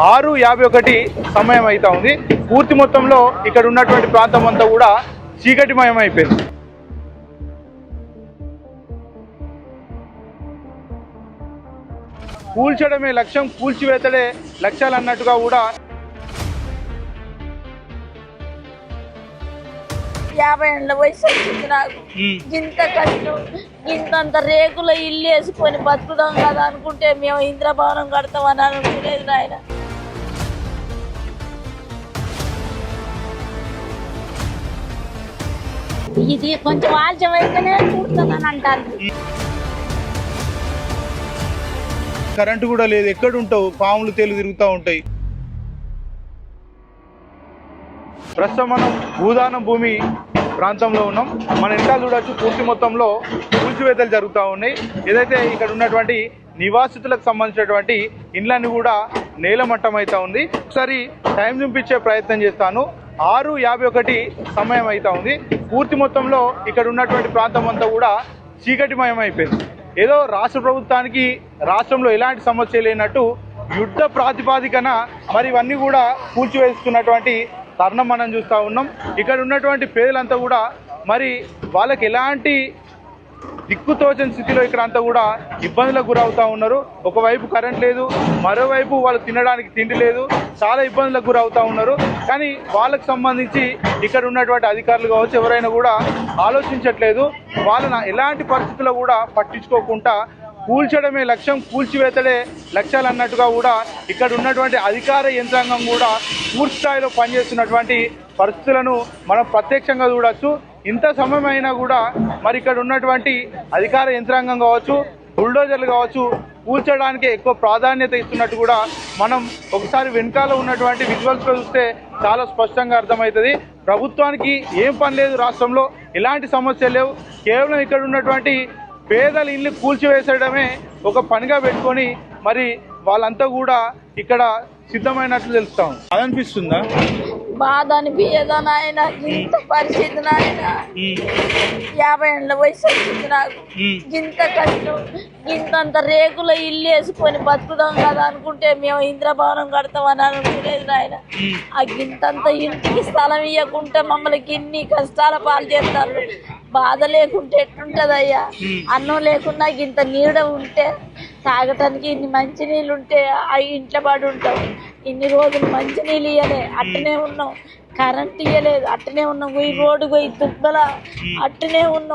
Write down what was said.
6:51 సమయం అవుతా ఉంది. పూర్తి మొత్తంలో ఇక్కడ ఉన్నటువంటి ప్రాంతం అంతా కూడా చీకటిమయం అయిపోయింది. కూల్చడమే లక్ష్యం, కూల్చివేతడే లక్ష్యాలు అన్నట్టుగా కూడా 50 ఏళ్ళ వయసు వచ్చింది నాకు. ఇంత కష్టం, ఇంతంత రేకుల ఇల్లు వేసుకొని బతుకుదాం కదా అనుకుంటే మేము ఇంద్రభవనం కడతామని అనుకునేది నాయన. ఇది కొంచెం ఆలస్యం అయితేనే కూర్చుందని అంటారు. కరెంటు కూడా లేదు, ఎక్కడ ఉంటావు, పాములు తేలు తిరుగుతూ ఉంటాయి. ప్రస్తుతం మనం భూదానం భూమి ప్రాంతంలో ఉన్నాం. మన వెనకాల చూడొచ్చు పూర్తి మొత్తంలో కూల్చివేతలు జరుగుతూ ఉన్నాయి. ఏదైతే ఇక్కడ ఉన్నటువంటి నివాసితులకు సంబంధించినటువంటి ఇండ్లన్నీ కూడా నేలమట్టం అవుతా ఉంది. ఒకసారి టైం చూపించే ప్రయత్నం చేస్తాను. 6:51 సమయం అవుతా ఉంది. పూర్తి మొత్తంలో ఇక్కడ ఉన్నటువంటి ప్రాంతం అంతా కూడా చీకటిమయం అయిపోయింది. ఏదో రాష్ట్ర ప్రభుత్వానికి రాష్ట్రంలో ఎలాంటి సమస్య లేనట్టు యుద్ధ ప్రాతిపాదికన మరి ఇవన్నీ కూడా కూల్చివేస్తున్నటువంటి తరుణం మనం చూస్తూ ఉన్నాం. ఇక్కడ ఉన్నటువంటి పేదలంతా కూడా మరి వాళ్ళకి ఎలాంటి దిక్కుతోచని స్థితిలో ఇక్కడ అంతా కూడా ఇబ్బందులకు గురవుతూ ఉన్నారు. ఒకవైపు కరెంట్ లేదు, మరోవైపు వాళ్ళు తినడానికి తిండి లేదు, చాలా ఇబ్బందులకు గురవుతూ ఉన్నారు. కానీ వాళ్ళకు సంబంధించి ఇక్కడ ఉన్నటువంటి అధికారులు కావచ్చు ఎవరైనా కూడా ఆలోచించట్లేదు. వాళ్ళని ఎలాంటి పరిస్థితుల్లో కూడా పట్టించుకోకుండా కూల్చడమే లక్ష్యం, కూల్చివేతడే లక్ష్యాలు అన్నట్టుగా కూడా ఇక్కడ ఉన్నటువంటి అధికార యంత్రాంగం కూడా పూర్తి స్థాయిలో పనిచేస్తున్నటువంటి పరిస్థితులను మనం ప్రత్యక్షంగా చూడవచ్చు. ఇంత సమయం అయినా కూడా మరి ఇక్కడ ఉన్నటువంటి అధికార యంత్రాంగం కావచ్చు, బుల్డోజర్లు కావచ్చు కూల్చడానికి ఎక్కువ ప్రాధాన్యత ఇస్తున్నట్టు కూడా మనం ఒకసారి వెనకాల ఉన్నటువంటి విజువల్స్లో చూస్తే చాలా స్పష్టంగా అర్థమవుతుంది. ప్రభుత్వానికి ఏం పని లేదు, రాష్ట్రంలో ఎలాంటి సమస్యలు లేవు. కేవలం ఇక్కడ ఉన్నటువంటి పేదల ఇల్లు కూల్చివేసడమే ఒక పనిగా పెట్టుకొని మరి వాళ్ళంతా కూడా ఇక్కడ సిద్ధమైనట్లు తెలుస్తాం. అదనిపిస్తుందా? బాధ అనిపించదా నాయన? ఇంత పరిస్థితి నాయన. 50 ఏళ్ళ వయసు వచ్చింది నాకు. ఇంత కష్టం, ఇంతంత రేకుల ఇల్లు వేసుకొని బతుకుదాం కదా అనుకుంటే మేము ఇంద్రభవనం కడతామని అనుకునేది నాయన. ఆ ఇంతంత ఇంటికి స్థలం ఇవ్వకుంటే మమ్మల్ని ఇన్ని కష్టాల పాలు చేస్తారు. బాధ లేకుంటే ఎట్లుంటదయ్యా? అన్నం లేకుండా ఇంత నీడ ఉంటే, తాగటానికి ఇన్ని మంచినీళ్ళు ఉంటే ఆ ఇంట్లో పడి ఉంటాం. ఇన్ని రోజులు మంచినీళ్ళు ఇవ్వలే, అట్టనే ఉన్నాం. కరెంట్ ఇవ్వలేదు, అట్టనే ఉన్నాం. ఈ రోడ్డు పోయి దుబ్బల అట్టనే ఉన్నాం.